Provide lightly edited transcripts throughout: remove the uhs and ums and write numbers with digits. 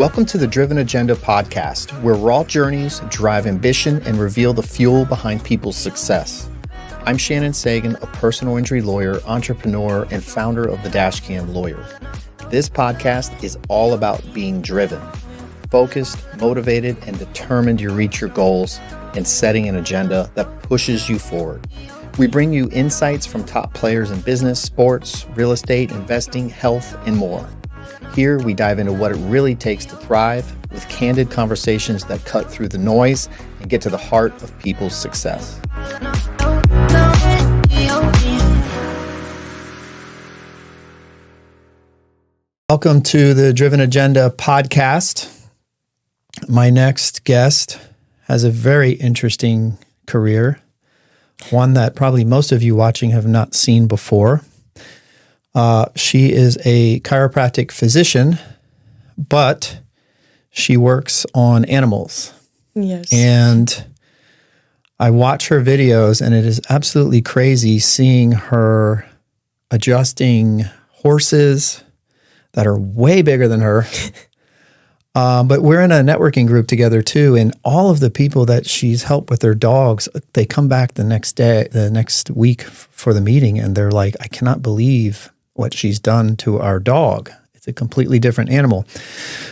Welcome to the Driven Agenda podcast, where raw journeys drive ambition and reveal the fuel behind people's success. I'm Shannon Sagan, a personal injury lawyer, entrepreneur, and founder of the Dashcam Lawyer. This podcast is all about being driven, focused, motivated, and determined to reach your goals and setting an agenda that pushes you forward. We bring you insights from top players in business, sports, real estate, investing, health, and more. Here, we dive into what it really takes to thrive with candid conversations that cut through the noise and get to the heart of people's success. Welcome to the Driven Agenda podcast. My next guest has a very interesting career, one that probably most of you watching have not seen before. She is a chiropractic physician, but she works on animals. Yes. And I watch her videos, and it is absolutely crazy seeing her adjusting horses that are way bigger than her. But we're in a networking group together too, and all of the people that she's helped with their dogs, they come back the next week for the meeting, and they're like, I cannot believe what she's done to our dog. It's a completely different animal.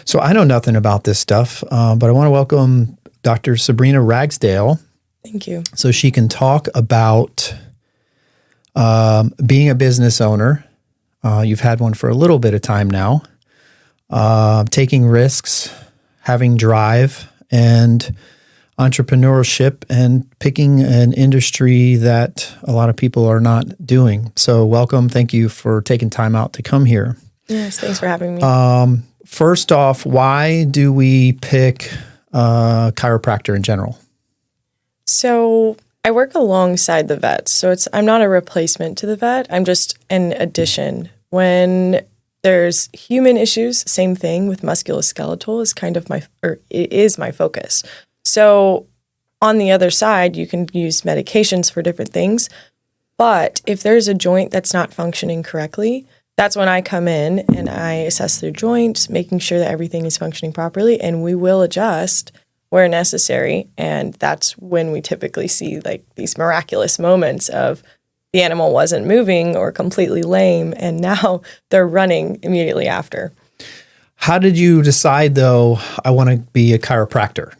So I know nothing about this stuff, but I want to welcome Dr. Sabrina Ragsdale. Thank you. So she can talk about being a business owner. You've had one for a little bit of time now. Taking risks, having drive, and entrepreneurship, and picking an industry that a lot of people are not doing. So welcome. Thank you for taking time out to come here. Yes, thanks for having me. First off, why do we pick chiropractor in general? So I work alongside the vets. So I'm not a replacement to the vet. I'm just an addition. When there's human issues, same thing with musculoskeletal is my focus. So on the other side, you can use medications for different things. But if there's a joint that's not functioning correctly, that's when I come in and I assess their joints, making sure that everything is functioning properly, and we will adjust where necessary. And that's when we typically see like these miraculous moments of the animal wasn't moving or completely lame, and now they're running immediately after. How did you decide, though, I want to be a chiropractor?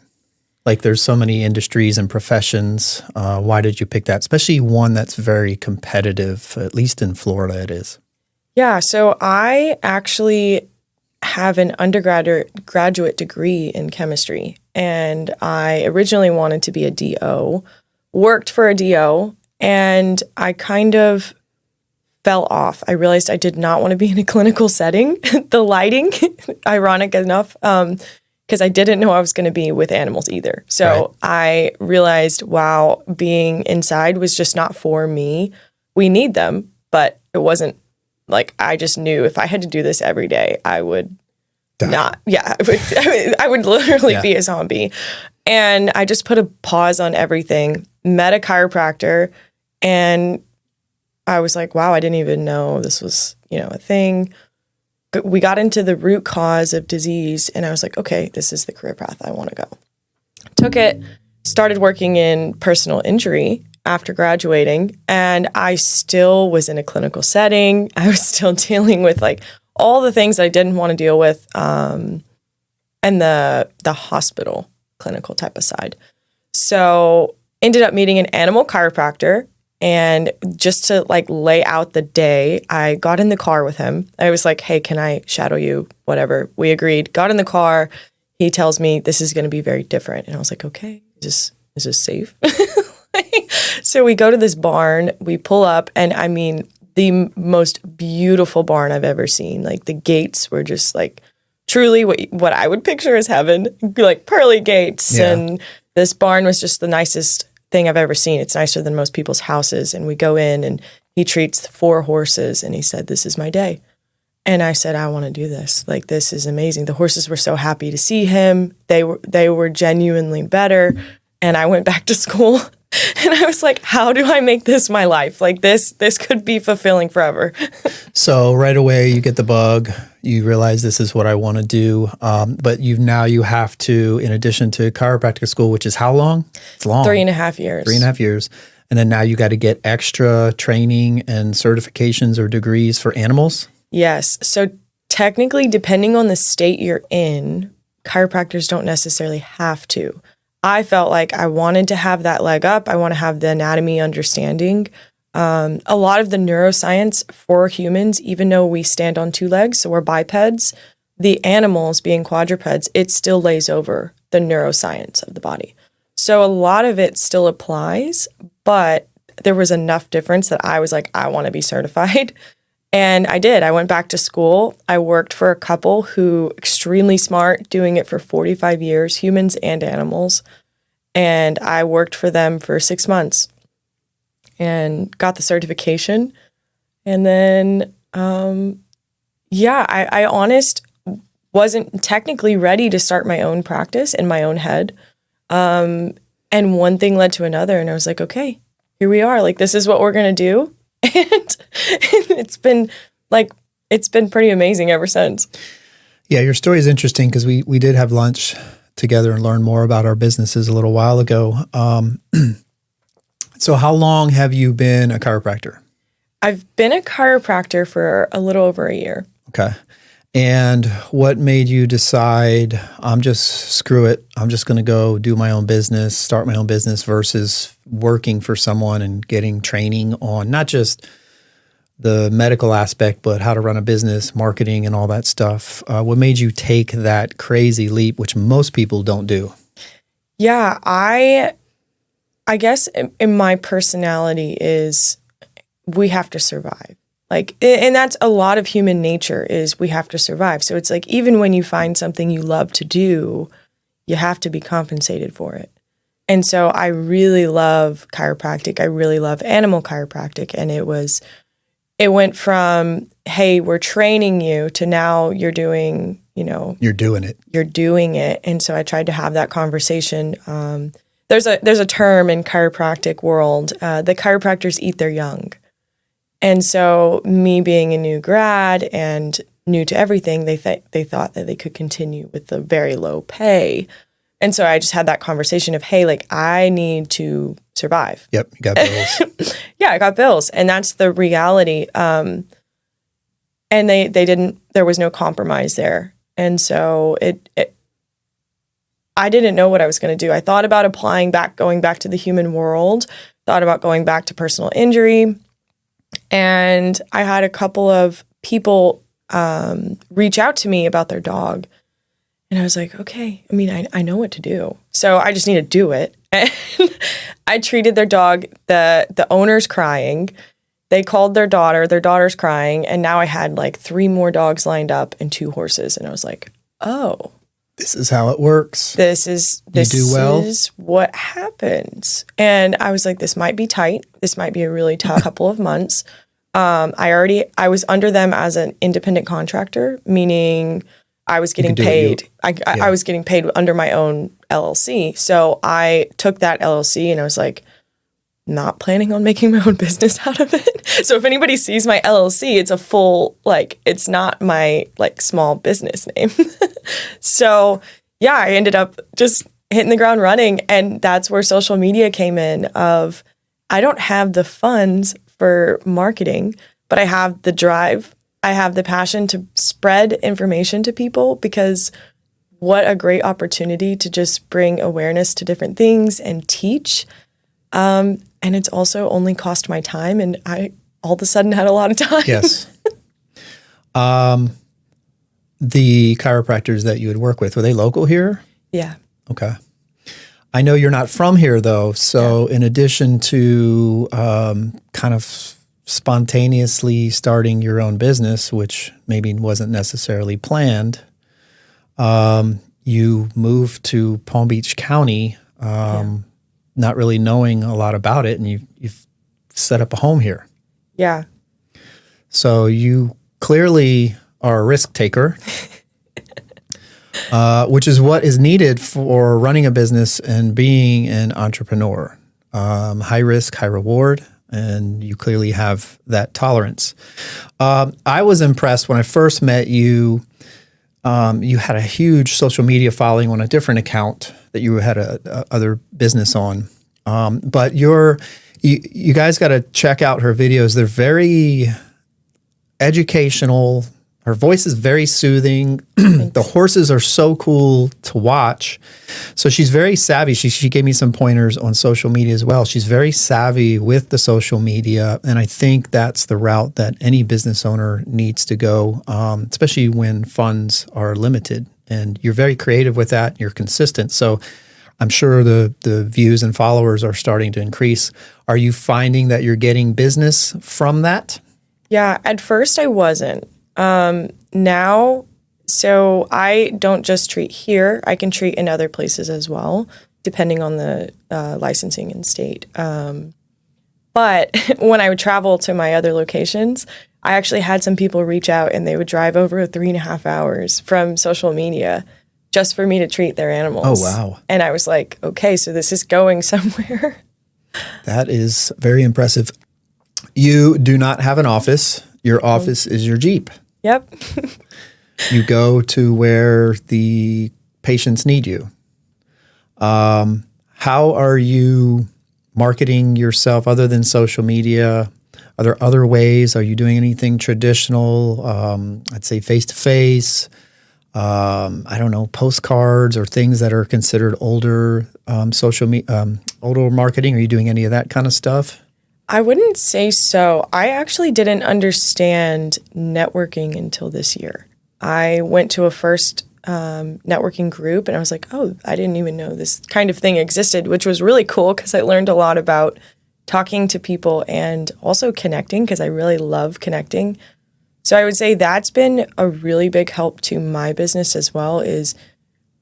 Like, there's so many industries and professions. Why did you pick that? Especially one that's very competitive, at least in Florida it is. Yeah, so I actually have an undergraduate degree in chemistry, and I originally wanted to be a DO, worked for a DO, and I kind of fell off. I realized I did not want to be in a clinical setting. The lighting, ironic enough, because I didn't know I was going to be with animals either. So right. I realized, wow, being inside was just not for me. We need them, but it wasn't like, I just knew if I had to do this every day, I would not. Yeah, I would literally be a zombie. And I just put a pause on everything, met a chiropractor, and I was like, wow, I didn't even know this was, a thing. We got into the root cause of disease, and I was like, okay, this is the career path I want to go. Took it, started working in personal injury after graduating, and I still was in a clinical setting. I was still dealing with like all the things that I didn't want to deal with, and the hospital clinical type of side. So ended up meeting an animal chiropractor. And just to like lay out the day, I got in the car with him. I was like, hey, can I shadow you? Whatever. We agreed. Got in the car. He tells me this is going to be very different. And I was like, okay, is this safe? So we go to this barn. We pull up. And I mean, the most beautiful barn I've ever seen. Like the gates were just like truly what I would picture as heaven. Like pearly gates. Yeah. And this barn was just the nicest thing I've ever seen. It's nicer than most people's houses. And we go in and he treats 4 horses and he said, this is my day. And I said, I want to do this. Like, this is amazing. The horses were so happy to see him. They were genuinely better. And I went back to school And I was like, how do I make this my life? Like this could be fulfilling forever. So right away you get the bug, you realize this is what I want to do. But you have to, in addition to chiropractic school, which is how long? It's long. 3.5 years. 3.5 years. And then now you got to get extra training and certifications or degrees for animals? Yes. So technically, depending on the state you're in, chiropractors don't necessarily have to. I felt like I wanted to have that leg up. I want to have the anatomy understanding. A lot of the neuroscience for humans, even though we stand on 2 legs, so we're bipeds, the animals being quadrupeds, it still lays over the neuroscience of the body. So a lot of it still applies, but there was enough difference that I was like, I want to be certified. And I did. I went back to school. I worked for a couple who extremely smart, doing it for 45 years, humans and animals. And I worked for them for 6 months and got the certification. And then, I honest wasn't technically ready to start my own practice in my own head. And one thing led to another. And I was like, okay, here we are. Like, this is what we're going to do. And it's been pretty amazing ever since. Yeah, your story is interesting because we did have lunch together and learn more about our businesses a little while ago. So how long have you been a chiropractor? I've been a chiropractor for a little over a year. Okay. And what made you decide, screw it, I'm just going to go do my own business, start my own business versus working for someone and getting training on not just the medical aspect, but how to run a business, marketing, and all that stuff? What made you take that crazy leap, which most people don't do? Yeah, I guess in my personality is we have to survive. Like, and that's a lot of human nature is we have to survive. So it's like, even when you find something you love to do, you have to be compensated for it. And so I really love chiropractic. I really love animal chiropractic. And it went from, hey, we're training you to now you're doing, you're doing it. You're doing it. And so I tried to have that conversation. There's a term in chiropractic world, the chiropractors eat their young. And so me being a new grad and new to everything, they thought that they could continue with the very low pay. And so I just had that conversation of, hey, like, I need to survive. Yep, you got bills. Yeah, I got bills. And that's the reality. And they didn't, there was no compromise there. And so I didn't know what I was going to do. I thought about going back to the human world, thought about going back to personal injury. And I had a couple of people reach out to me about their dog. And I was like, okay, I mean, I know what to do. So I just need to do it. And I treated their dog, the owner's crying. They called their daughter's crying. And now I had like 3 more dogs lined up and 2 horses. And I was like, oh. This is how it works. This is what happens. And I was like, this might be tight. This might be a really tough couple of months. I was under them as an independent contractor, meaning I was getting paid. I was getting paid under my own LLC. So I took that LLC and I was like, not planning on making my own business out of it. So if anybody sees my LLC, it's a full, it's not my small business name. So yeah, I ended up just hitting the ground running. And that's where social media came in of, I don't have the funds for marketing, but I have the drive. I have the passion to spread information to people, because what a great opportunity to just bring awareness to different things and teach. And it's also only cost my time, and I all of a sudden had a lot of time. Yes. The chiropractors that you would work with, were they local here? Yeah. Okay. I know you're not from here, though. So in addition to kind of spontaneously starting your own business, which maybe wasn't necessarily planned, you moved to Palm Beach County, not really knowing a lot about it, and you've set up a home here. Yeah. So you clearly are a risk taker, which is what is needed for running a business and being an entrepreneur. high risk, high reward, and you clearly have that tolerance. I was impressed when I first met you. You had a huge social media following on a different account that you had a other business on. But you guys got to check out her videos. They're very educational. Her voice is very soothing. The horses are so cool to watch. So she's very savvy. She gave me some pointers on social media as well. She's very savvy with the social media. And I think that's the route that any business owner needs to go, especially when funds are limited. And you're very creative with that. You're consistent. So I'm sure the views and followers are starting to increase. Are you finding that you're getting business from that? Yeah, at first I wasn't. Now, so I don't just treat here. I can treat in other places as well, depending on the licensing and state. But when I would travel to my other locations, I actually had some people reach out and they would drive over 3.5 hours from social media just for me to treat their animals. Oh, wow. And I was like, okay, so this is going somewhere. That is very impressive. You do not have an office. Your office is your Jeep. Yep. You go to where the patients need you. How are you marketing yourself other than social media? Are there other ways? Are you doing anything traditional? I'd say face-to-face. I don't know, postcards or things that are considered older older marketing. Are you doing any of that kind of stuff? I wouldn't say so. I actually didn't understand networking until this year. I went to a first networking group and I was like, oh, I didn't even know this kind of thing existed, which was really cool because I learned a lot about talking to people and also connecting because I really love connecting. So I would say that's been a really big help to my business as well is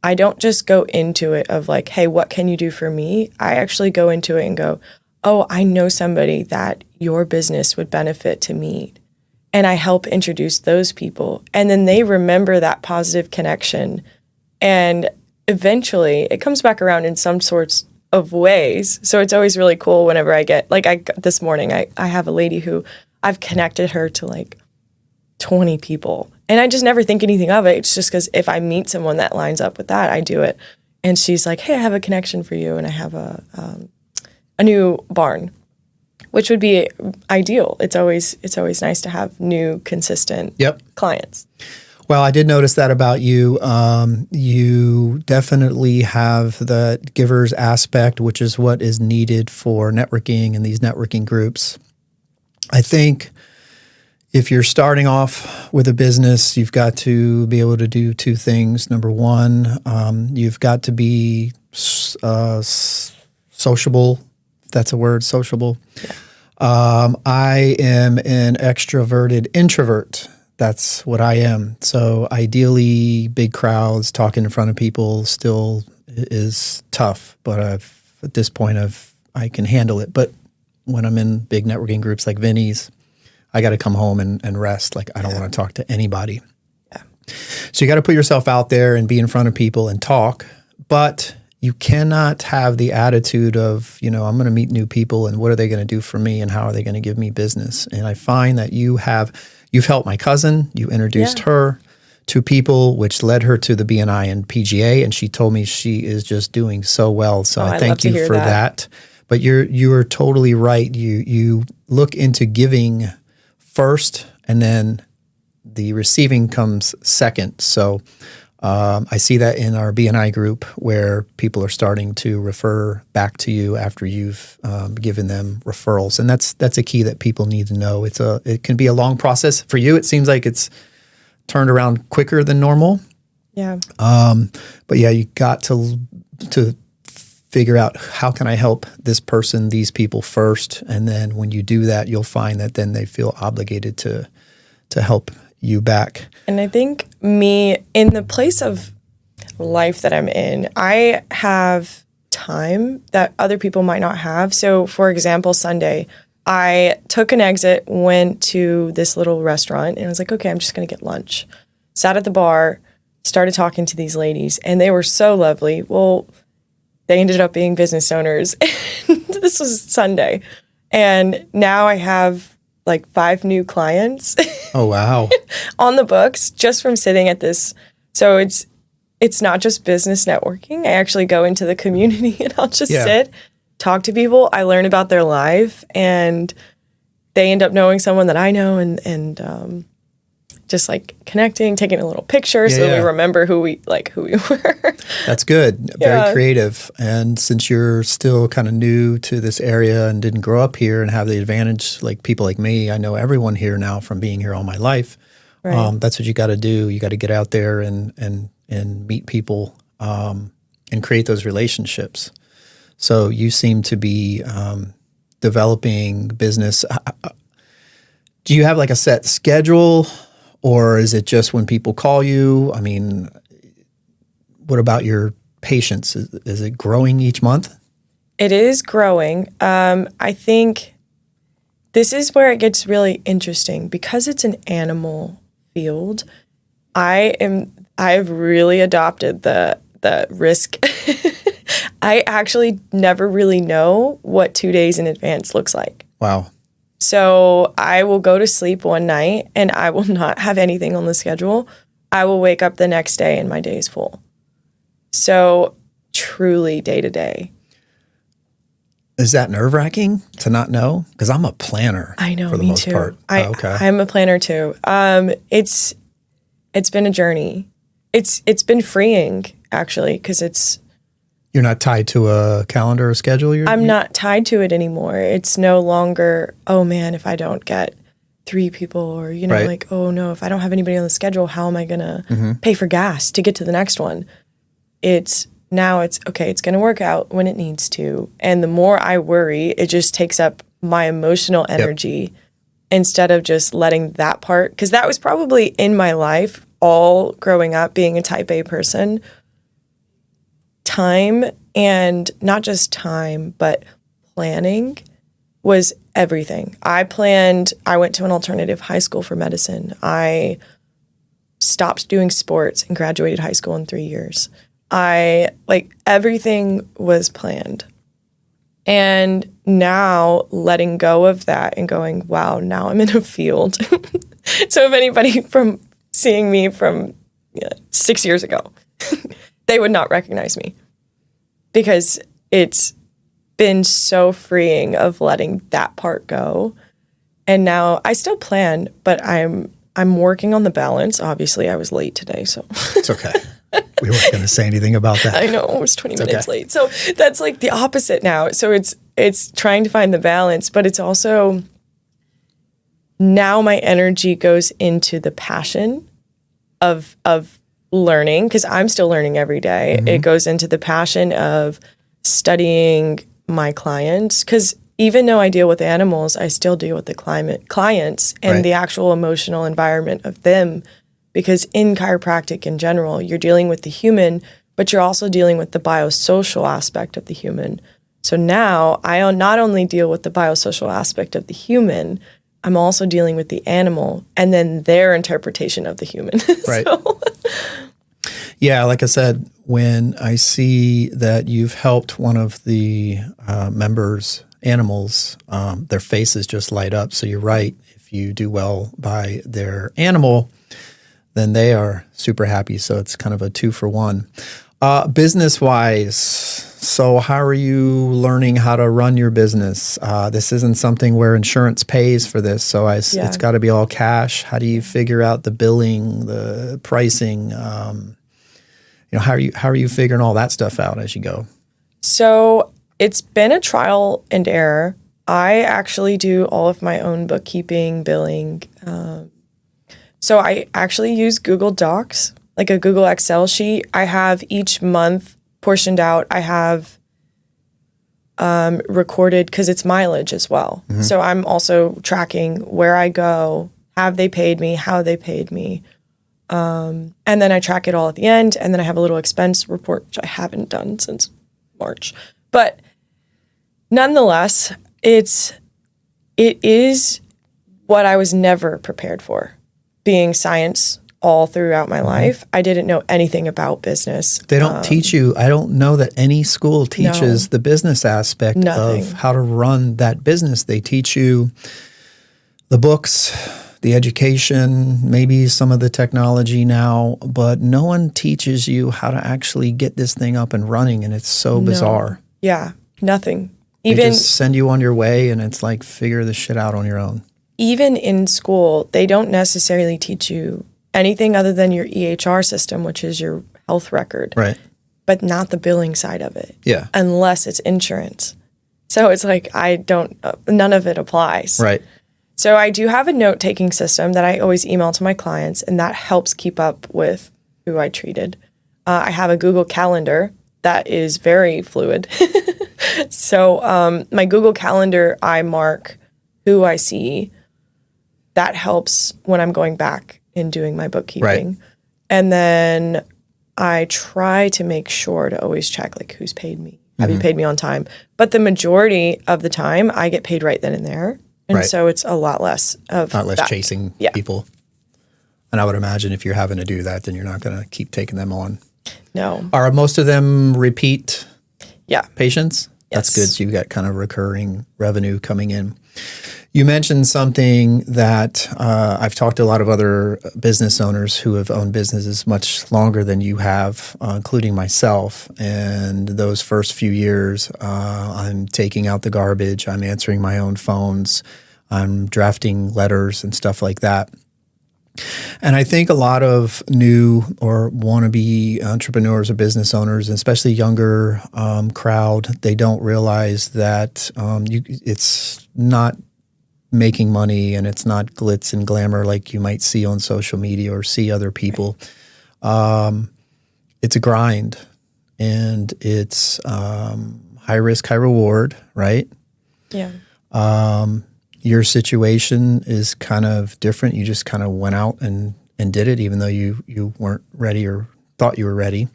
I don't just go into it of like, hey, what can you do for me? I actually go into it and go, oh, I know somebody that your business would benefit to meet. And I help introduce those people. And then they remember that positive connection. And eventually it comes back around in some sorts of ways. So it's always really cool whenever I get, this morning, I have a lady who I've connected her to like 20 people. And I just never think anything of it. It's just because if I meet someone that lines up with that, I do it. And she's like, hey, I have a connection for you. And I have a new barn, which would be ideal. It's always nice to have new, consistent clients. Well, I did notice that about you. You definitely have the giver's aspect, which is what is needed for networking and these networking groups. I think if you're starting off with a business, you've got to be able to do two things. Number one, you've got to be sociable. That's a word, sociable. Yeah. I am an extroverted introvert. That's what I am. So ideally, big crowds, talking in front of people still is tough. But at this point, I can handle it. But when I'm in big networking groups like Vinny's, I got to come home and rest. Like I don't want to talk to anybody. Yeah. So you got to put yourself out there and be in front of people and talk. But you cannot have the attitude of, I'm going to meet new people and what are they going to do for me and how are they going to give me business? And I find that you've helped my cousin. You introduced her to people, which led her to the BNI and PGA. And she told me she is just doing so well. So I thank you for that. But you are totally right. You look into giving first and then the receiving comes second. So I see that in our BNI group where people are starting to refer back to you after you've given them referrals. And that's a key that people need to know. It can be a long process. For you, it seems like it's turned around quicker than normal. Yeah. But yeah, you got to figure out how can I help this person, these people first. And then when you do that, you'll find that then they feel obligated to help you back. And I think me, in the place of life that I'm in, I have time that other people might not have. So for example, Sunday, I took an exit, went to this little restaurant, and I was like, okay, I'm just going to get lunch. Sat at the bar, started talking to these ladies, and they were so lovely. Well, they ended up being business owners. This was Sunday. And now I have like 5 new clients. Oh, wow. On the books just from sitting at this. So it's not just business networking. I actually go into the community and I'll just sit, talk to people. I learn about their life and they end up knowing someone that I know and just like connecting, taking a little picture so we remember who we were. That's good. Very creative. And since you're still kind of new to this area and didn't grow up here and have the advantage, like people like me, I know everyone here now from being here all my life. Right. That's what you got to do. You got to get out there and meet people and create those relationships. So you seem to be developing business. Do you have like a set schedule? Or is it just when people call you? I mean, what about your patients? Is it growing each month? It is growing. I think this is where it gets really interesting because it's an animal field. I've really adopted the risk. I actually never really know what 2 days in advance looks like. Wow. So I will go to sleep one night and I will not have anything on the schedule. I will wake up the next day and my day is full. So truly day to day. Is that nerve-wracking to not know? Because I'm a planner. I know, for the me most too. part. I'm a planner too. It's been a journey. It's been freeing actually because it's. You're not tied to a calendar or schedule? I'm not tied to it anymore. It's no longer, oh man, if I don't get 3 people or, like, oh no, if I don't have anybody on the schedule, how am I going to pay for gas to get to the next one? It's okay, it's going to work out when it needs to. And the more I worry, it just takes up my emotional energy instead of just letting that part, because that was probably in my life all growing up being a type A person. Time, and not just time, but planning was everything. I went to an alternative high school for medicine. I stopped doing sports and graduated high school in 3 years. Everything was planned. And now letting go of that and going, wow, now I'm in a field. So if anybody from seeing me from 6 years ago, they would not recognize me because it's been so freeing of letting that part go. And now I still plan, but I'm working on the balance. Obviously, I was late today, so. It's okay. We weren't going to say anything about that. I know, I was 20 minutes late. So that's like the opposite now. So it's trying to find the balance, but it's also now my energy goes into the passion of learning, because I'm still learning every day. Mm-hmm. It goes into the passion of studying my clients, because even though I deal with animals, I still deal with the clients and the actual emotional environment of them, because in chiropractic in general, you're dealing with the human, but you're also dealing with the biosocial aspect of the human. So now I not only deal with the biosocial aspect of the human, I'm also dealing with the animal and then their interpretation of the human. Right. Yeah, like I said, when I see that you've helped one of the members' animals, their faces just light up. So you're right. If you do well by their animal, then they are super happy. So it's kind of a 2-for-1. Business-wise, so how are you learning how to run your business? This isn't something where insurance pays for this, so it's got to be all cash. How do you figure out the billing, the pricing? How are you figuring all that stuff out as you go? So it's been a trial and error. I actually do all of my own bookkeeping, billing. So I actually use Google Docs, like a Google Excel sheet. I have each month portioned out. I have recorded, because it's mileage as well. Mm-hmm. So I'm also tracking where I go, have they paid me, how they paid me. And then I track it all at the end. And then I have a little expense report, which I haven't done since March. But nonetheless, it is what I was never prepared for, being science all throughout my life. I didn't know anything about business. They don't teach you. I don't know that any school teaches the business aspect of how to run that business. They teach you the books, the education, maybe some of the technology now, but no one teaches you how to actually get this thing up and running, and it's so bizarre. Yeah, nothing. They just send you on your way, and it's like, figure this shit out on your own. Even in school, they don't necessarily teach you anything other than your EHR system, which is your health record. Right. But not the billing side of it. Yeah. Unless it's insurance. So it's like, none of it applies. Right. So I do have a note-taking system that I always email to my clients, and that helps keep up with who I treated. I have a Google Calendar that is very fluid. So my Google Calendar, I mark who I see. That helps when I'm going back and doing my bookkeeping. Right. And then I try to make sure to always check, like, who's paid me? Have you paid me on time? But the majority of the time, I get paid right then and there. And so it's a lot less of chasing people. And I would imagine if you're having to do that, then you're not going to keep taking them on. No. Are most of them repeat patients? Yes. That's good. So you've got kind of recurring revenue coming in. You mentioned something that I've talked to a lot of other business owners who have owned businesses much longer than you have, including myself. And those first few years, I'm taking out the garbage. I'm answering my own phones. I'm drafting letters and stuff like that. And I think a lot of new or wannabe entrepreneurs or business owners, especially younger crowd, they don't realize that it's not making money and it's not glitz and glamour like you might see on social media or see other people. It's a grind, and it's high risk, high reward, right? Yeah. Your situation is kind of different. You just kind of went out and did it, even though you weren't ready or thought you were ready.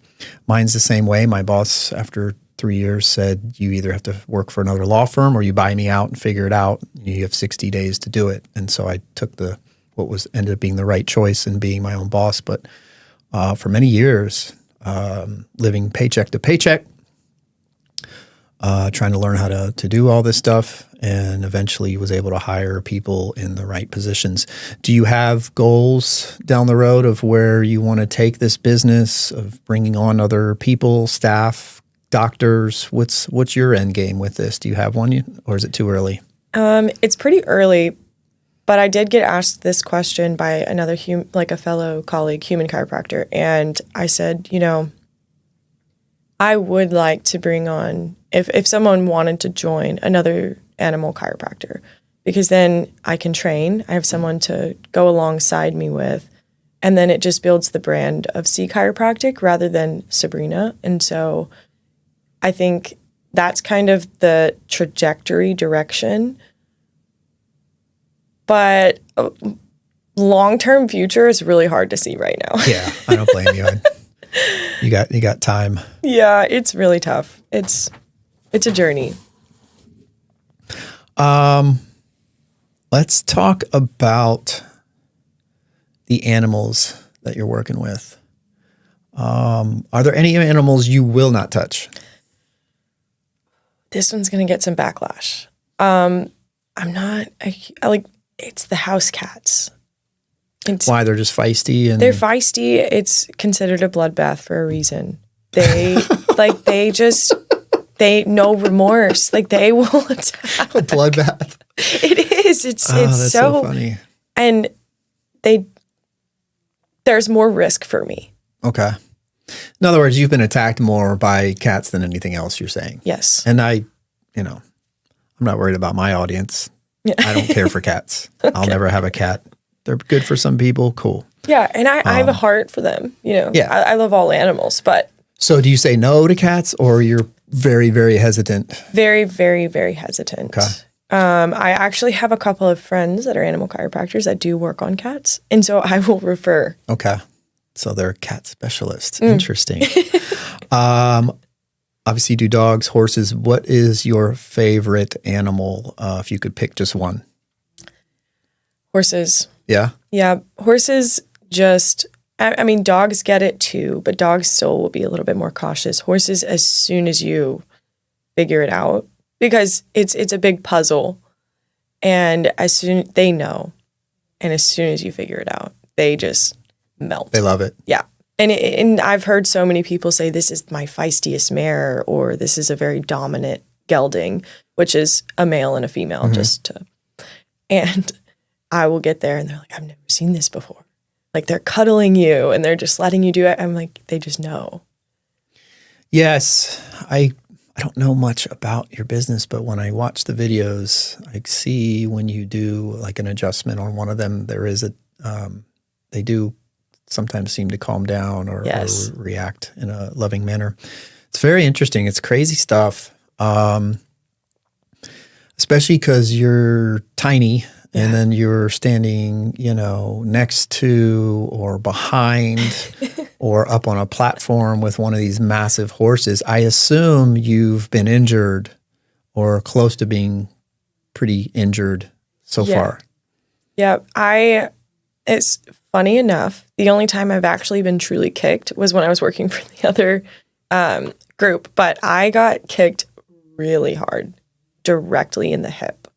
Mine's the same way. My boss, after 3 years, said, you either have to work for another law firm or you buy me out and figure it out. You have 60 days to do it. And so I took what ended up being the right choice in being my own boss. But for many years, living paycheck to paycheck, trying to learn how to do all this stuff, and eventually was able to hire people in the right positions. Do you have goals down the road of where you want to take this business, of bringing on other people, staff, doctors? What's your end game with this? Do you have one, or is it too early? It's pretty early, but I did get asked this question by another a fellow colleague, human chiropractor, and I said, I would like to bring on, if someone wanted to join, another animal chiropractor, because then I can train. I have someone to go alongside me with, and then it just builds the brand of C Chiropractic rather than Sabrina. And so I think that's kind of the trajectory direction. But long-term future is really hard to see right now. Yeah, I don't blame you. You got time. Yeah, it's really tough. It's a journey. Let's talk about the animals that you're working with. Are there any animals you will not touch? This one's going to get some backlash. It's the house cats. Why? They're just feisty? They're feisty. It's considered a bloodbath for a reason. They, no remorse. Like, they will attack. A bloodbath. It is. It's that's so funny. And there's more risk for me. Okay. In other words, you've been attacked more by cats than anything else, you're saying. Yes. And I'm not worried about my audience. Yeah. I don't care for cats. Okay. I'll never have a cat. They're good for some people. Cool. Yeah. And I have a heart for them. Yeah. I love all animals, but. So do you say no to cats, or you're very, very hesitant? Very, very, very hesitant. Okay. I actually have a couple of friends that are animal chiropractors that do work on cats. And so I will refer. Okay. So they're cat specialists. Interesting. Obviously you do dogs, horses. What is your favorite animal, if you could pick just one? Horses. Yeah? Yeah. Horses just, I mean, dogs get it too, but dogs still will be a little bit more cautious. Horses, as soon as you figure it out, because it's a big puzzle, and as soon they know, and as soon as you figure it out, they just melt. They love it. Yeah. And I've heard so many people say, this is my feistiest mare, or this is a very dominant gelding, which is a male and a female, and I will get there and they're like, I've never seen this before. Like, they're cuddling you and they're just letting you do it. I'm like, they just know. Yes. I don't know much about your business, but when I watch the videos, I see when you do like an adjustment on one of them, there is they do sometimes seem to calm down or react in a loving manner. It's very interesting. It's crazy stuff. Especially because you're tiny and then you're standing, next to or behind or up on a platform with one of these massive horses. I assume you've been injured or close to being pretty injured so far. Yeah, it's funny enough, the only time I've actually been truly kicked was when I was working for the other group, but I got kicked really hard, directly in the hip.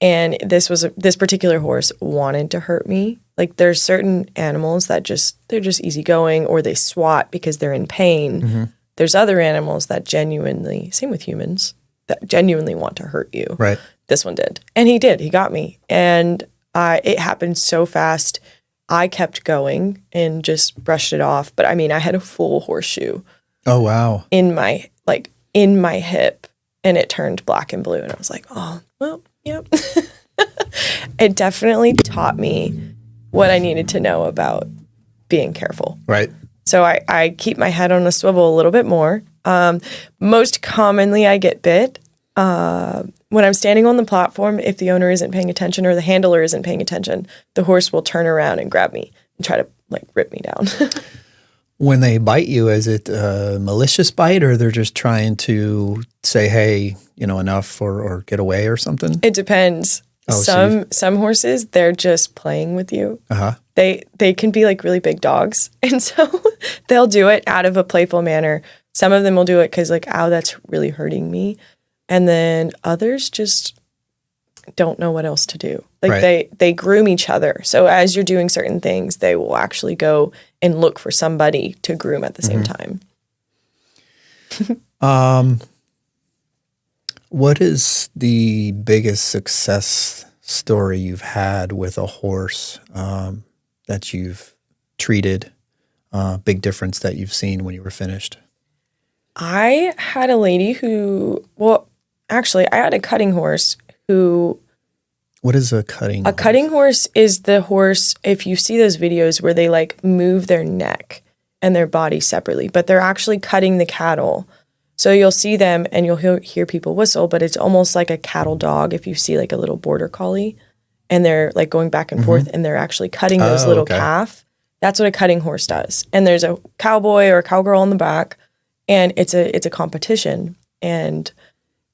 And this particular horse wanted to hurt me. Like, there's certain animals that they're just easygoing, or they swat because they're in pain. Mm-hmm. There's other animals that genuinely, same with humans, that genuinely want to hurt you. Right. This one did. And he did. He got me. And it happened so fast. I kept going and just brushed it off. But I mean, I had a full horseshoe. Oh, wow. In my hip. And it turned black and blue. And I was like, oh, well, yep. It definitely taught me what I needed to know about being careful. Right. So I keep my head on a swivel a little bit more. Most commonly, I get bit. When I'm standing on the platform, if the owner isn't paying attention or the handler isn't paying attention, the horse will turn around and grab me and try to rip me down. When they bite you, is it a malicious bite, or they're just trying to say, hey, enough or get away or something? It depends. Oh, some horses, they're just playing with you. Uh-huh. They can be like really big dogs. And so they'll do it out of a playful manner. Some of them will do it because ow, that's really hurting me. And then others just don't know what else to do. They groom each other. So as you're doing certain things, they will actually go and look for somebody to groom at the same time. What is the biggest success story you've had with a horse that you've treated? Big difference that you've seen when you were finished? I had a lady I had a cutting horse who... What is a cutting horse? A cutting horse is the horse, if you see those videos where they move their neck and their body separately, but they're actually cutting the cattle. So you'll see them and you'll hear people whistle, but it's almost like a cattle dog if you see a little border collie and they're going back and forth and they're actually cutting those little calf. That's what a cutting horse does. And there's a cowboy or a cowgirl in the back, and it's a competition. And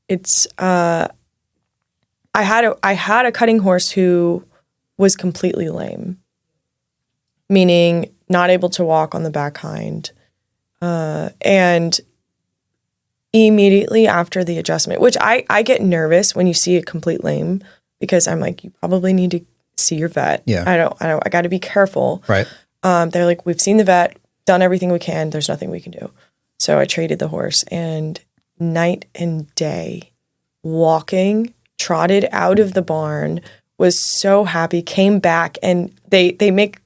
it's I had a cutting horse who was completely lame, meaning not able to walk on the back hind. And immediately after the adjustment, which I get nervous when you see a complete lame, because I'm like, you probably need to see your vet. Yeah. I got to be careful. Right. They're like, we've seen the vet, done everything we can. There's nothing we can do. So I traded the horse, and night and day, walking, trotted out of the barn, was so happy, came back, and they make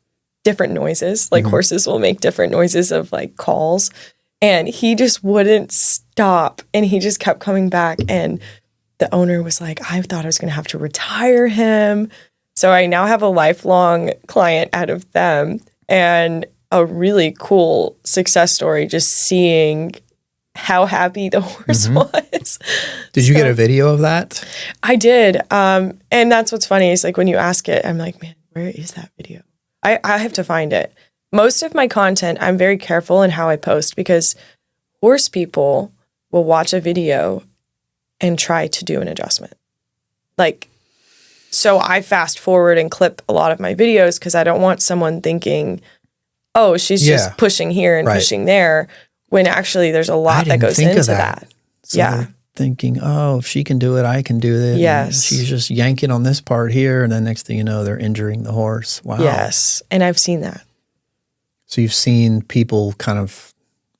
different noises. Horses will make different noises of calls. And he just wouldn't stop. And he just kept coming back. And the owner was like, I thought I was going to have to retire him. So I now have a lifelong client out of them, and a really cool success story, just seeing how happy the horse was. Did you get a video of that? I did. And that's what's funny is when you ask it, I'm like, man, where is that video? I have to find it. Most of my content, I'm very careful in how I post, because horse people will watch a video and try to do an adjustment. So I fast forward and clip a lot of my videos because I don't want someone thinking, oh, she's just pushing here and pushing there, when actually there's a lot that goes into that. So they're thinking, oh, if she can do it, I can do it. Yes. And she's just yanking on this part here, and then next thing you know, they're injuring the horse. Wow. Yes, and I've seen that. So you've seen people kind of,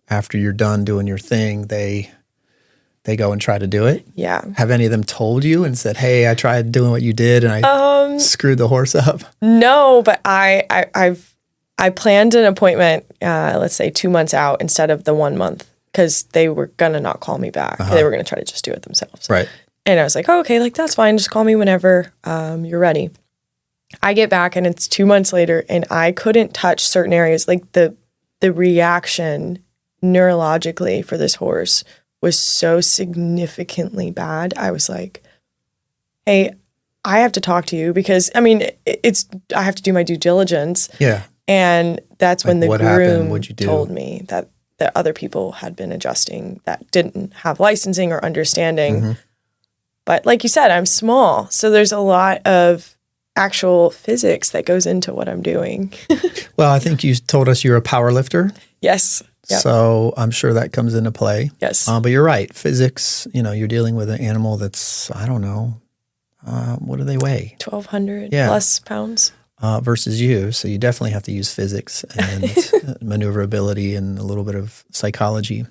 after you're done doing your thing, they go and try to do it? Yeah. Have any of them told you and said, hey, I tried doing what you did and I screwed the horse up? No, but I planned an appointment, let's say 2 months out instead of the 1 month, because they were going to not call me back. They were going to try to just do it themselves. Right. And I was like, oh, okay, like that's fine. Just call me whenever you're ready. I get back and it's 2 months later and I couldn't touch certain areas. Like the reaction neurologically for this horse was so significantly bad. I was like, hey, I have to talk to you because, I mean, I have to do my due diligence. Yeah. And that's when the groom What'd you do? told me that other people had been adjusting that didn't have licensing or understanding. Mm-hmm. But like you said, I'm small. So there's a lot of actual physics that goes into what I'm doing. Well, I think you told us you're a power lifter. Yes. Yep. So I'm sure that comes into play. Yes. But you're right. Physics, you're dealing with an animal that's, I don't know, what do they weigh? 1,200 plus pounds. Versus you. So you definitely have to use physics and maneuverability and a little bit of psychology.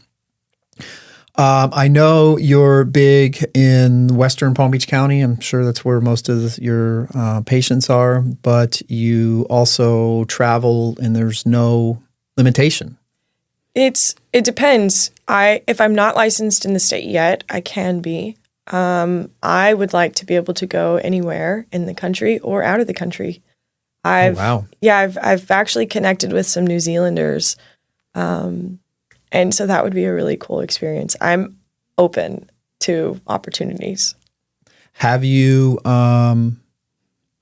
I know you're big in Western Palm Beach County. I'm sure that's where most of your patients are, but you also travel and there's no limitation. It depends. If I'm not licensed in the state yet, I can be. I would like to be able to go anywhere in the country or out of the country. Wow. Yeah, I've actually connected with some New Zealanders. And so that would be a really cool experience. I'm open to opportunities. Have you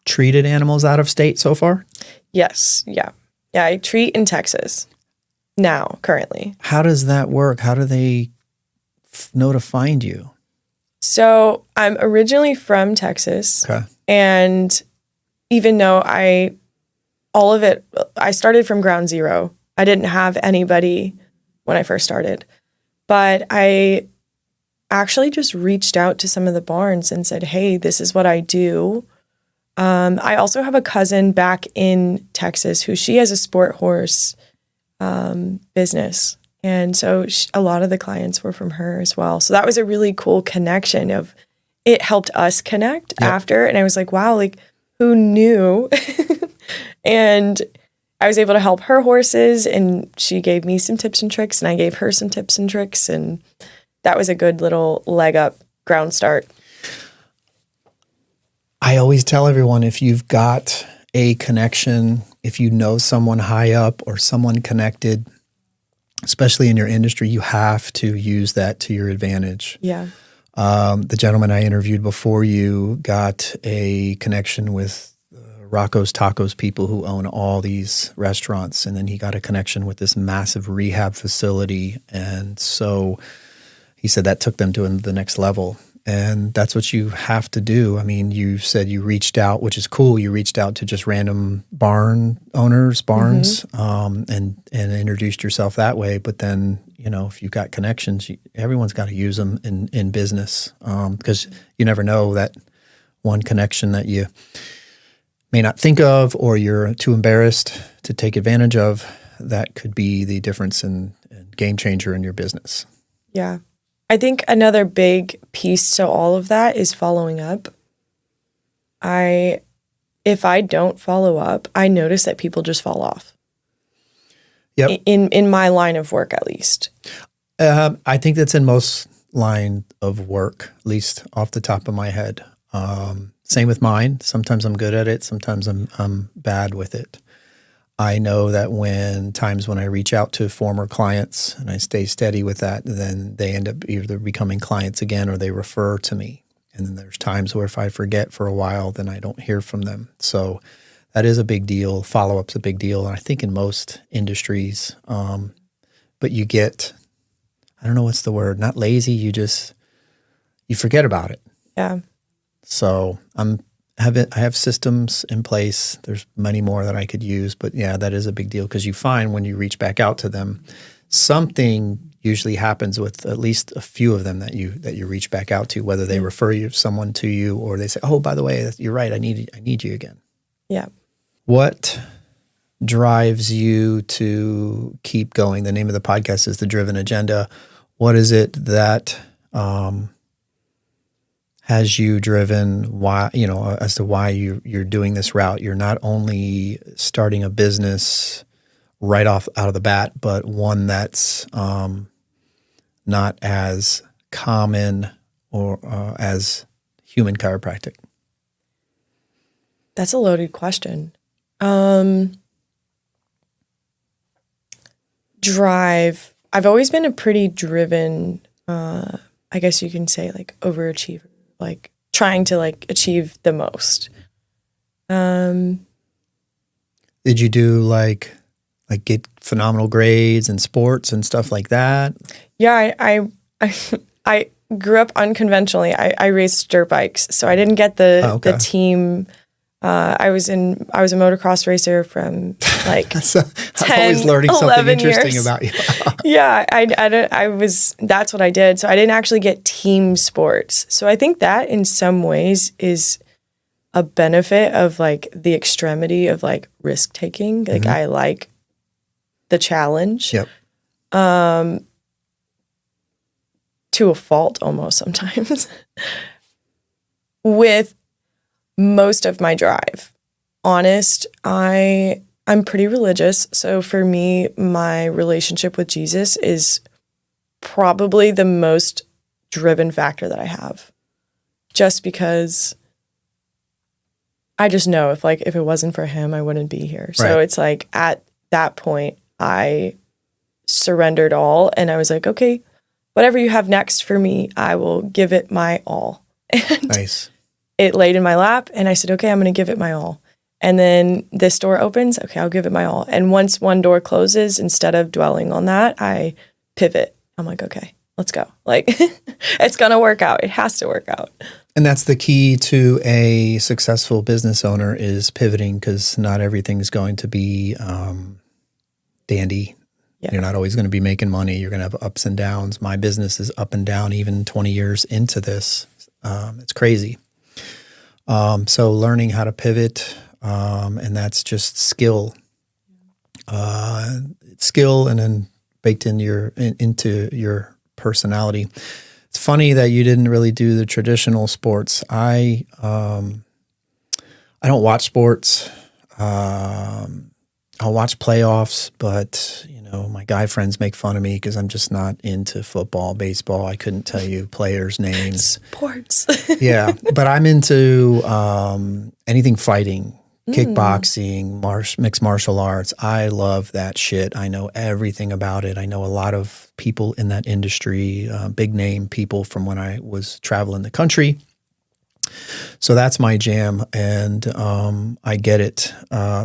treated animals out of state so far? Yes. Yeah. Yeah, I treat in Texas now, currently. How does that work? How do they know to find you? So I'm originally from Texas. Okay. And even though I started from ground zero. I didn't have anybody when I first started, but I actually just reached out to some of the barns and said, hey, this is what I do. I also have a cousin back in Texas she has a sport horse business. And so a lot of the clients were from her as well. So that was a really cool connection it helped us connect after. And I was like, wow, like who knew? And I was able to help her horses and she gave me some tips and tricks and I gave her some tips and tricks. And that was a good little leg up ground start. I always tell everyone, if you've got a connection, if you know someone high up or someone connected, especially in your industry, you have to use that to your advantage. Yeah. The gentleman I interviewed before you got a connection with Rocco's Tacos people who own all these restaurants. And then he got a connection with this massive rehab facility. And so he said that took them to the next level. And that's what you have to do. I mean, you said you reached out, which is cool. You reached out to just random barns, and introduced yourself that way. But then, if you've got connections, everyone's got to use them in business, because you never know that one connection that you may not think of or you're too embarrassed to take advantage of, that could be the difference in game changer in your business. Yeah. I think another big piece to all of that is following up. If I don't follow up, I notice that people just fall off. Yep. In my line of work, at least. I think that's in most line of work, at least off the top of my head. Same with mine. Sometimes I'm good at it. Sometimes I'm bad with it. I know that when I reach out to former clients and I stay steady with that, then they end up either becoming clients again or they refer to me. And then there's times where if I forget for a while, then I don't hear from them. So that is a big deal. Follow-up's a big deal. And I think in most industries, but you get, I don't know what's the word, not lazy. You forget about it. Yeah. So I'm I have systems in place. There's many more that I could use, but yeah, that is a big deal because you find when you reach back out to them, something usually happens with at least a few of them that you reach back out to, whether they refer someone to you or they say, "Oh, by the way, you're right. I need you again." Yeah. What drives you to keep going? The name of the podcast is The Driven Agenda. What is it that has you driven? Why, as to why you're doing this route? You're not only starting a business right off out of the bat, but one that's not as common or as human chiropractic. That's a loaded question. Drive. I've always been a pretty driven, I guess you can say, like, overachiever, like trying to like achieve the most. Did you do like get phenomenal grades in sports and stuff like that? Yeah, I grew up unconventionally. I raced dirt bikes, so I didn't get the team. I was a motocross racer from like 10, I'm always learning something interesting years. about you. Yeah, I was. That's what I did. So I didn't actually get team sports. So I think that in some ways is a benefit of like the extremity of like risk taking. Like I like the challenge. Yep. To a fault almost sometimes. With most of my drive. Honest, I'm pretty religious. So for me, my relationship with Jesus is probably the most driven factor that I have. Just because I just know if it wasn't for him, I wouldn't be here. So it's like at that point, I surrendered all and I was like, okay, whatever you have next for me, I will give it my all. And nice. It laid in my lap and I said, okay, I'm going to give it my all. And then this door opens. Okay, I'll give it my all. And once one door closes, instead of dwelling on that, I pivot. I'm like, okay, let's go. Like, it's going to work out. It has to work out. And that's the key to a successful business owner is pivoting, because not everything's going to be dandy. Yeah. You're not always going to be making money. You're going to have ups and downs. My business is up and down even 20 years into this. It's crazy. So learning how to pivot, and that's just skill. Skill and then baked into your personality. It's funny that you didn't really do the traditional sports. I don't watch sports. I'll watch playoffs, but my guy friends make fun of me because I'm just not into football, baseball. I couldn't tell you players' names. Sports. Yeah, but I'm into anything fighting, kickboxing, mixed martial arts. I love that shit. I know everything about it. I know a lot of people in that industry, big name people from when I was traveling the country. So that's my jam, and I get it.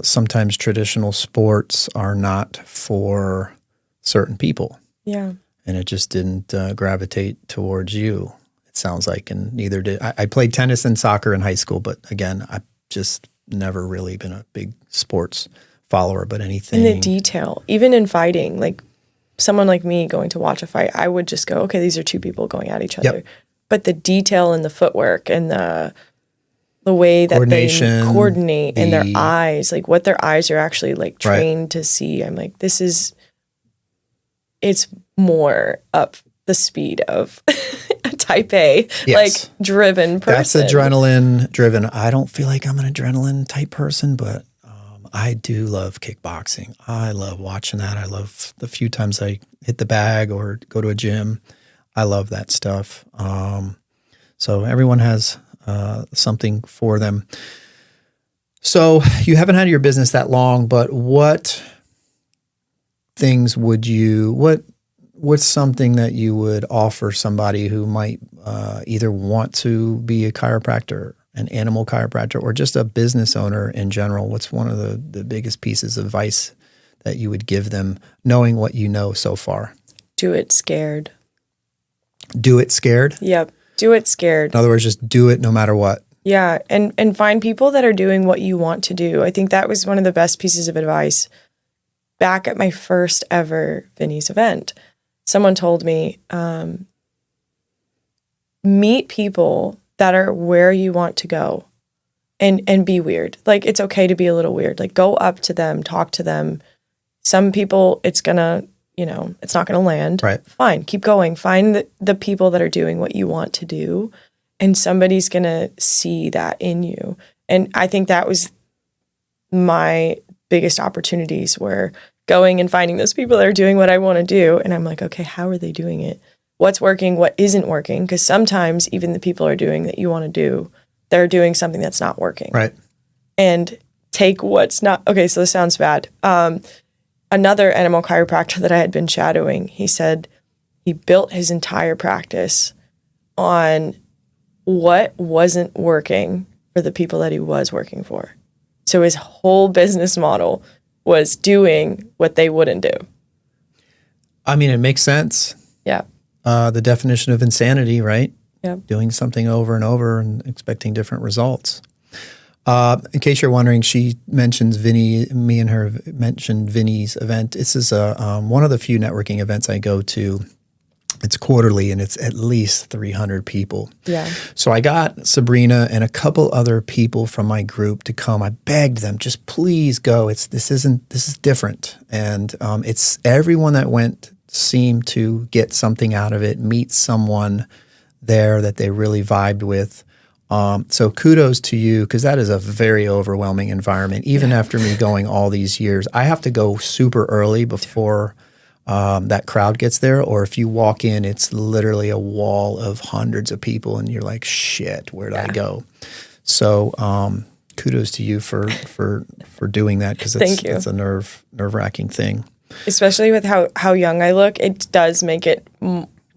Sometimes traditional sports are not for certain people. Yeah. And it just didn't gravitate towards you, it sounds like, and neither did. I played tennis and soccer in high school, but again, I've just never really been a big sports follower, but anything. And the detail, even in fighting, like someone like me going to watch a fight, I would just go, okay, these are two people going at each other. Yep. But the detail in the footwork and the way that they coordinate and their eyes, like what their eyes are actually like trained to see. I'm like, it's more up the speed of a type A, like driven person. That's adrenaline driven. I don't feel like I'm an adrenaline type person, but I do love kickboxing. I love watching that. I love the few times I hit the bag or go to a gym. I love that stuff. So everyone has something for them. So you haven't had your business that long, but what things what's something that you would offer somebody who might either want to be a chiropractor, an animal chiropractor, or just a business owner in general? What's one of the biggest pieces of advice that you would give them, knowing what you know so far? Do it scared. Do it scared? Yep. Do it scared. In other words, just do it no matter what. Yeah. And find people that are doing what you want to do. I think that was one of the best pieces of advice back at my first ever Vinny's event. Someone told me, meet people that are where you want to go and be weird. Like, it's okay to be a little weird. Like, go up to them, talk to them. Some people, it's gonna, it's not gonna land. Right. Fine, keep going. Find the people that are doing what you want to do, and somebody's gonna see that in you. And I think that was my biggest opportunities, were going and finding those people that are doing what I want to do. And I'm like, okay, how are they doing it? What's working? What isn't working? Because sometimes even the people are doing that you want to do, they're doing something that's not working. Right. And take what's not. Okay, so this sounds bad. Another animal chiropractor that I had been shadowing, he said he built his entire practice on what wasn't working for the people that he was working for. So his whole business model was doing what they wouldn't do. I mean, it makes sense. Yeah. The definition of insanity, right? Yeah. Doing something over and over and expecting different results. In case you're wondering, she mentions me and her mentioned Vinny's event. This is one of the few networking events I go to. It's quarterly, and it's at least 300 people. Yeah. So I got Sabrina and a couple other people from my group to come. I begged them, just please go. This is different. And it's everyone that went seemed to get something out of it, meet someone there that they really vibed with. So kudos to you, because that is a very overwhelming environment. Even after me going all these years, I have to go super early before that crowd gets there, or if you walk in, it's literally a wall of hundreds of people, and you're like, shit, where did I go? So kudos to you for doing that, because it's a nerve-wracking thing. Especially with how young I look, it does make it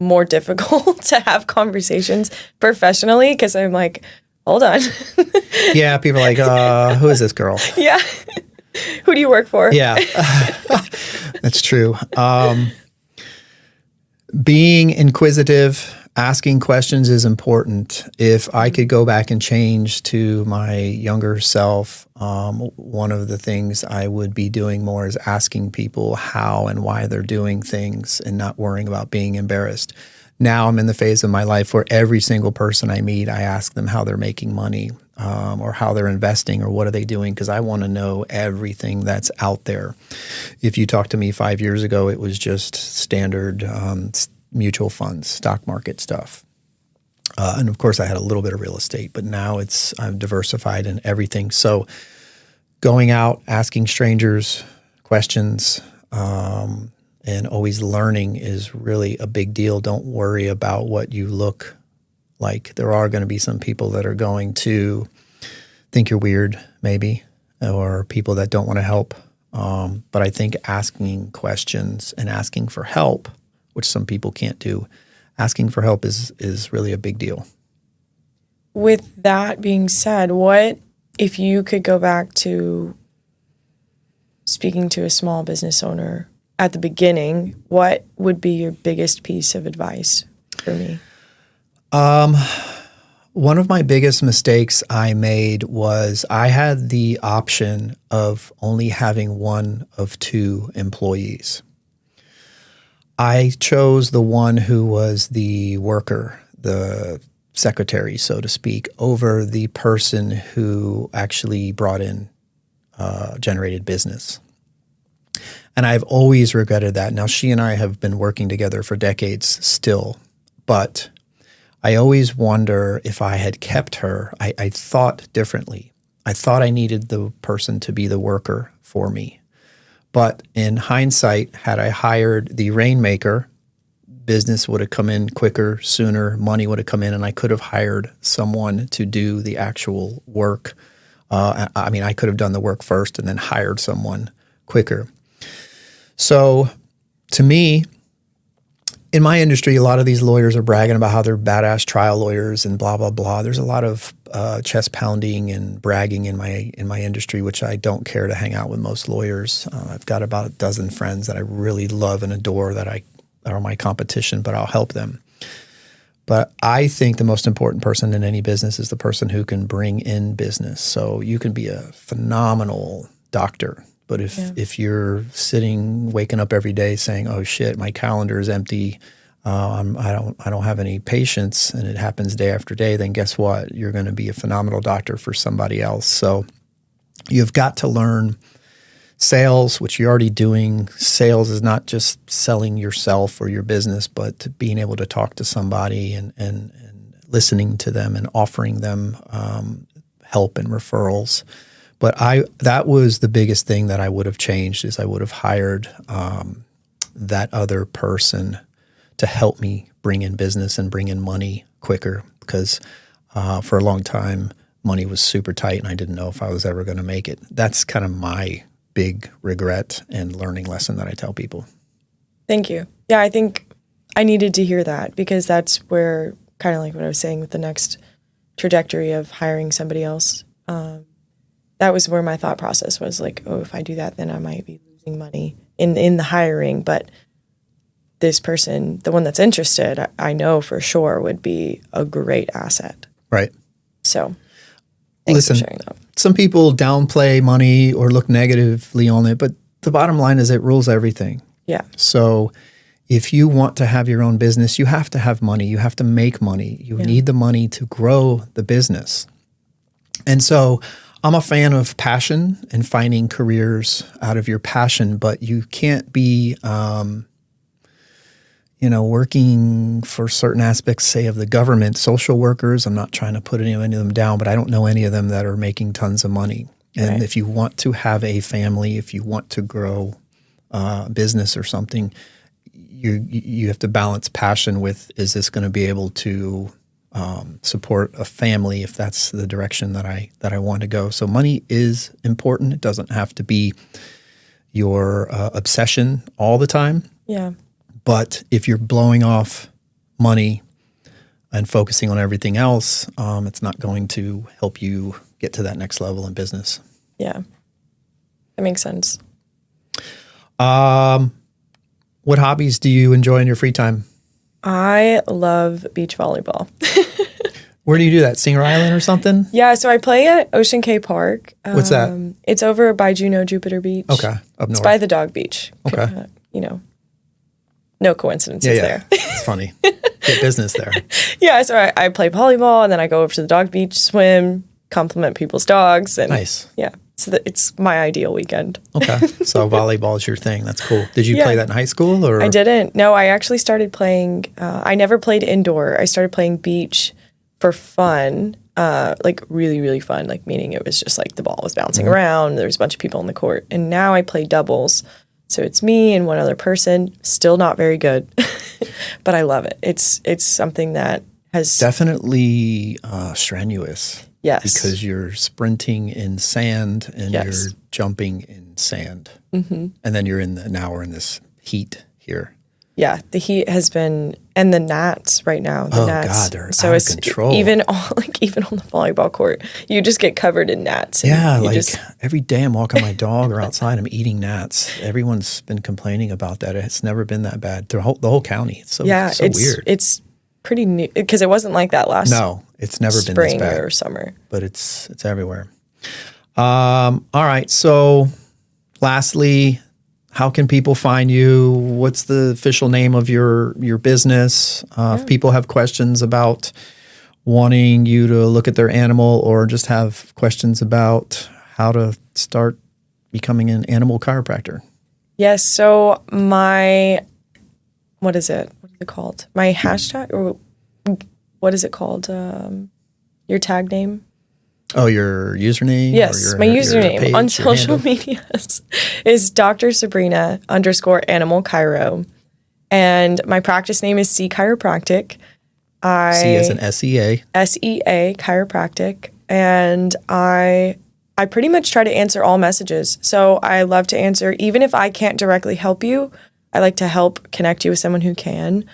more difficult to have conversations professionally, because I'm like, hold on. Yeah, people are like, who is this girl? Yeah. Who do you work for? Yeah, that's true. Being inquisitive, asking questions is important. If I could go back and change to my younger self, one of the things I would be doing more is asking people how and why they're doing things and not worrying about being embarrassed. Now I'm in the phase of my life where every single person I meet, I ask them how they're making money, or how they're investing, or what are they doing, because I want to know everything that's out there. If you talked to me 5 years ago, it was just standard mutual funds, stock market stuff. And of course I had a little bit of real estate, but now I'm diversified in everything. So going out, asking strangers questions, and always learning is really a big deal. Don't worry about what you look like. There are going to be some people that are going to think you're weird, maybe, or people that don't want to help. But I think asking questions and asking for help, which some people can't do, asking for help is really a big deal. With that being said, what if you could go back to speaking to a small business owner at the beginning, what would be your biggest piece of advice for me? One of my biggest mistakes I made was I had the option of only having one of two employees. I chose the one who was the worker, the secretary, so to speak, over the person who actually brought in, generated business. And I've always regretted that. Now, she and I have been working together for decades still, but I always wonder if I had kept her. I thought differently. I thought I needed the person to be the worker for me. But in hindsight, had I hired the rainmaker, business would have come in quicker, sooner, money would have come in, and I could have hired someone to do the actual work. I could have done the work first and then hired someone quicker. So to me, in my industry, a lot of these lawyers are bragging about how they're badass trial lawyers and blah, blah, blah. There's a lot of chest pounding and bragging in my industry, which I don't care to hang out with most lawyers. I've got about a dozen friends that I really love and adore that are my competition, but I'll help them. But I think the most important person in any business is the person who can bring in business. So you can be a phenomenal doctor, but if you're sitting, waking up every day saying, "Oh shit, my calendar is empty, I don't have any patients," and it happens day after day, then guess what? You're going to be a phenomenal doctor for somebody else. So you've got to learn sales, which you're already doing. Sales is not just selling yourself or your business, but being able to talk to somebody and listening to them and offering them help and referrals. But that was the biggest thing that I would have changed is I would have hired that other person to help me bring in business and bring in money quicker because for a long time, money was super tight and I didn't know if I was ever going to make it. That's kind of my big regret and learning lesson that I tell people. Thank you. Yeah, I think I needed to hear that because that's where, kind of like what I was saying with the next trajectory of hiring somebody else, that was where my thought process was like, oh, if I do that, then I might be losing money in the hiring. But this person, the one that's interested, I know for sure would be a great asset. Right. So thanks for sharing that. Some people downplay money or look negatively on it, but the bottom line is it rules everything. Yeah. So if you want to have your own business, you have to have money. You have to make money. You need the money to grow the business. And so I'm a fan of passion and finding careers out of your passion, but you can't be working for certain aspects, say, of the government, social workers. I'm not trying to put any of them down, but I don't know any of them that are making tons of money. And if you want to have a family, if you want to grow a business or something, you have to balance passion with, is this going to be able to support a family if that's the direction that I want to go? So money is important. It doesn't have to be your obsession all the time. Yeah. But if you're blowing off money and focusing on everything else, it's not going to help you get to that next level in business. Yeah. That makes sense. What hobbies do you enjoy in your free time? I love beach volleyball. Where do you do that? Singer Island or something? Yeah, so I play at Ocean Cay Park. What's that? It's over by Juneau Jupiter Beach. Okay, up north. It's by the dog beach. Okay. No coincidences there. It's funny. Get business there. Yeah, so I play volleyball, and then I go over to the dog beach, swim, compliment people's dogs. And nice. Yeah, so it's my ideal weekend. Okay, so volleyball is your thing. That's cool. Did you play that in high school? Or? I didn't. No, I actually started playing, I never played indoor. I started playing beach for fun, like really, really fun, like meaning it was just like the ball was bouncing around. There was a bunch of people on the court. And now I play doubles. So it's me and one other person, still not very good, but I love it. It's something that has definitely strenuous. Yes. Because you're sprinting in sand and you're jumping in sand. Mm-hmm. And then you're now we're in this heat here. Yeah, the heat has been, and the gnats right now. The gnats. God, they're out of control. Even on the volleyball court, you just get covered in gnats. Yeah, every day I'm walking my dog or outside, I'm eating gnats. Everyone's been complaining about that. It's never been that bad. The whole county. It's so weird. It's pretty new because it wasn't like that last. No, it's never been this bad. Spring or summer. But it's everywhere. All right. So, lastly, how can people find you? What's the official name of your business? If people have questions about wanting you to look at their animal or just have questions about how to start becoming an animal chiropractor. Yes. So what is it called? My hashtag, or what is it called? Your tag name? Oh, your username? Yes, my username on social media is Dr. Sabrina _animal chiro. And my practice name is C Chiropractic. C as in SEA. SEA Chiropractic. And I pretty much try to answer all messages. So I love to answer, even if I can't directly help you, I like to help connect you with someone who can.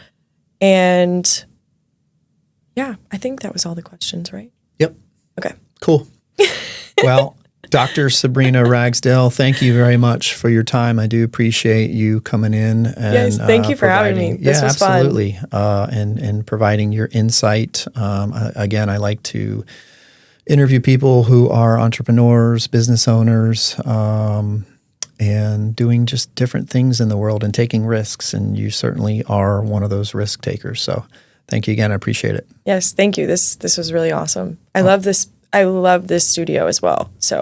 And yeah, I think that was all the questions, right? Yep. Okay. Cool. Well, Dr. Sabrina Ragsdale, thank you very much for your time. I do appreciate you coming in. And, yes, thank you for having me. This was absolutely. fun. And providing your insight. Again, I like to interview people who are entrepreneurs, business owners, and doing just different things in the world and taking risks. And you certainly are one of those risk takers. So thank you again. I appreciate it. Yes, thank you. This was really awesome. I love this. I love this studio as well. So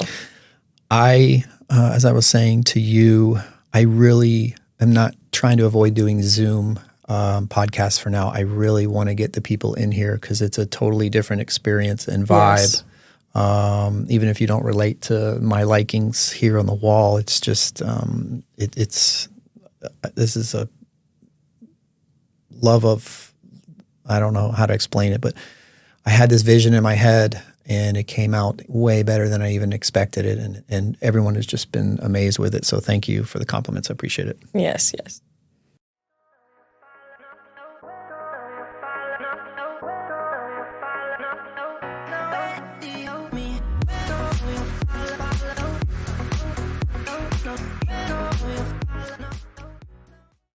as I was saying to you, I really am not trying to avoid doing Zoom podcasts for now. I really want to get the people in here because it's a totally different experience and vibe. Yes. Even if you don't relate to my likings here on the wall, it's just this is a love of, I don't know how to explain it, but I had this vision in my head and it came out way better than I even expected it, and everyone has just been amazed with it. So thank you for the compliments. I appreciate it. Yes, yes.